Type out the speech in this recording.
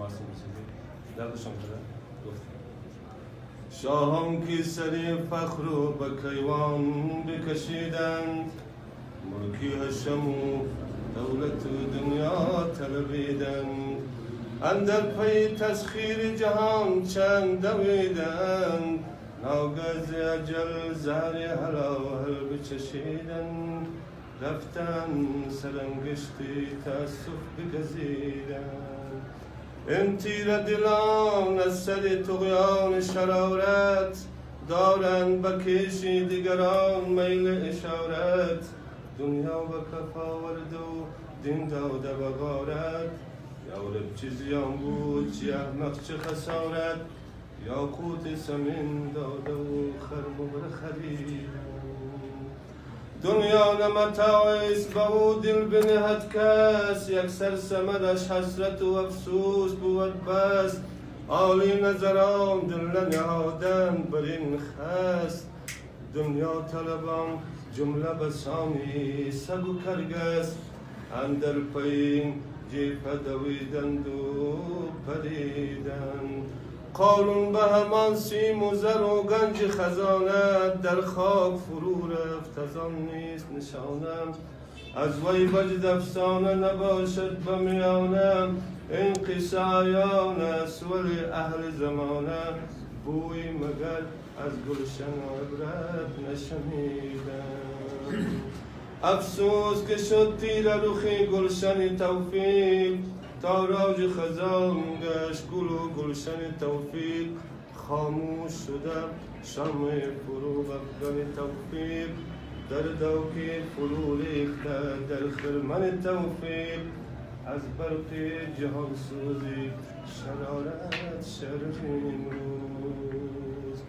مراسم رسیدیم دردشان کرده گفت شاهان که سری فخر و به کیوان بکشیدند، ملکی هشم و دولت دنیا طلبیدند، اندر پی تسخیر جهان چند دویدند، ناگز اجل زهر هلاهل بچشیدند، رفتن سرانگشتی تأسف بگزیدند. این تیر دلان از سر طغیان شرارت، دارند به کشی دیگران میل اشارت، دنیا به کف آورد و دین داده به غارت، یارب چه زیان بود چه احمق چه خسارت، یاقوت سمین داده و خرمبر خرید. دنیا نه متاع است به او دل بنهد کس، یک سر سمدش حسرت و افسوس بود بس، عالی نظران دل ننهادن بر این خس، دنیا طلبان جمله بسانی سگ و کرگس، اندر پایین جیفه دویدند و پریدند، قارون به همان سیم و زر و گنج خزانه، در خاک فرو رفت از آن نیست نشانه، از وی وجد افسانه نباشد به میانه، این قصه عیان است ولی اهل زمانه، بوی مگر از گلشن و عبرت نشنیدم. افسوس که شد تیر رخی گلشن توفیق، تاراج خزان گشت گل و گلشن توفیق، خاموش شده شمع فرو افغان توفیق، در دوکی فرو ریخته در خرمن توفیق، از برق جهان سوزی شرارت شرق امروز.